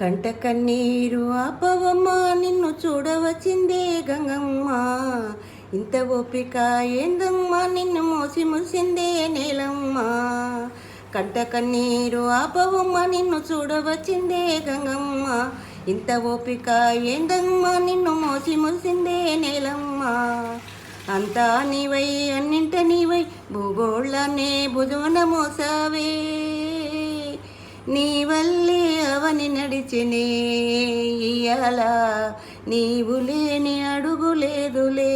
కంట కన్నీరు ఆపవమ్మ, నిన్ను చూడవచ్చిందే గంగమ్మ. ఇంత ఓపిక ఏందమ్మా, నిన్ను మోసి ముసిందే నేలమ్మ. కంట కన్నీరు ఆపవమ్మ, నిన్ను చూడవచ్చిందే గంగమ్మ. ఇంత ఓపిక ఏందమ్మా, నిన్ను మోసి ముసిందే నేలమ్మ. అంతా నీవై అన్నింట నీవై భూగోళాన్నే భుజమున మోసావే. నీ వల్లే అవని నడిచినే ఇయ్యాల, నీవు లేని అడుగు లేదులే.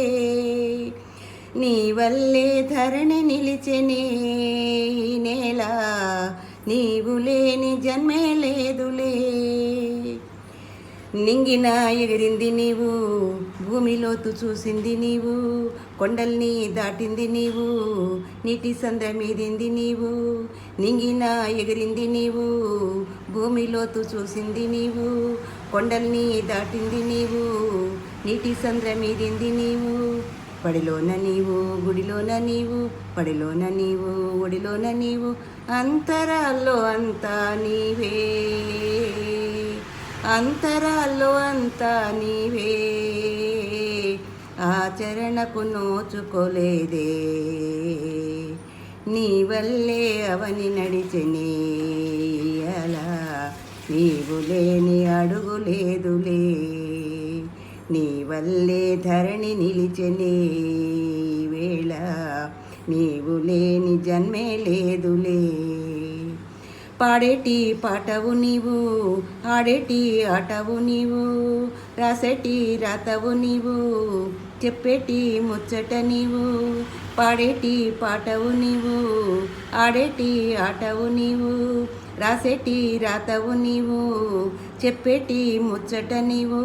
నీ వల్లే ధరణి నిలిచెనే ఈ నేల, నీవు లేని జన్మే లేదులే. నింగిన ఎగిరింది నీవు, భూమిలోతు చూసింది నీవు, కొండల్ని దాటింది నీవు, నీటి సంద్ర మీదింది నీవు. నింగిన ఎగిరింది నీవు, భూమిలోతు చూసింది నీవు, కొండల్ని దాటింది నీవు, నీటి సంద్ర మీదింది నీవు. పడిలోన నీవు గుడిలోన నీవు, పడిలోన నీవు ఒడిలోన నీవు, అంతరాల్లో అంతా నీవే, అంతరాల్లో అంతా నీవే. ఆచరణకు నోచుకోలేదే, నీ వల్లే అవని నడిచెనే అలా, నీవు లేని అడుగు లేదులే. నీ వల్లే ధరణి నిలిచెనే వేళ, నీవు లేని జన్మే లేదులే. పాడేటి పాటవు నీవు, ఆడేటి ఆటవు నీవు, రాసేటి రాతవు నీవు, చెప్పేటి ముచ్చట నీవు. పాడేటి పాటవు నీవు, ఆడేటి ఆటవు నీవు, రాసేటి రాతవు నీవు, చెప్పేటి ముచ్చట నీవు.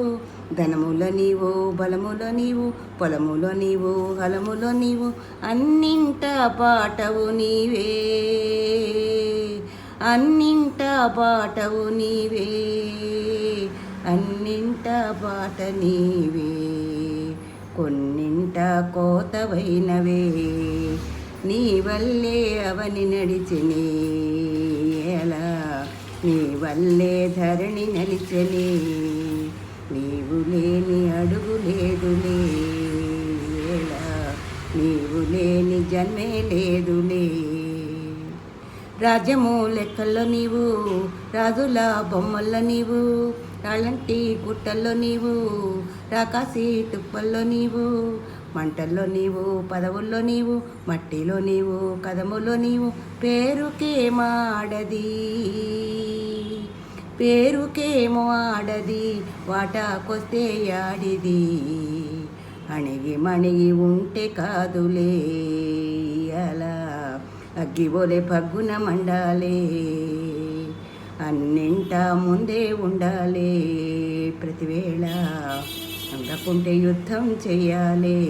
ధనముల నీవు, బలముల నీవు, పొలముల నీవు, హలముల నీవు, అన్నింట పాటవు నీవే, అన్నింట బాటవు నీవే, అన్నింట బాట నీవే. కొన్నింట కోతవైనవే, నీ వల్లే అవని నడిచెనే ఎలా, నీ వల్లే ధరణి నలిచెనే. నీవు లేని అడుగు లేదులే ఎలా, నీవు లేని జన్మే లేదులే. రాజ్యము లెక్కల్లో నీవు, రాజుల బొమ్మల్లో నీవు, రాళ్ళంటి గుట్టల్లో నీవు, రాకాసి తుప్పల్లో నీవు, మంటల్లో నీవు, పదవుల్లో నీవు, మట్టిలో నీవు, కదములో నీవు. పేరుకేమో ఆడది, పేరుకేమో ఆడది, వాటాకొస్తే ఆడిది. అణిగి మణిగి ఉంటే కాదులే అలా, అగ్గిపోలే పగ్గున మండాలే. అన్నింట ముందే ఉండాలే ప్రతివేళ, అందకుంటే యుద్ధం చెయ్యాలే.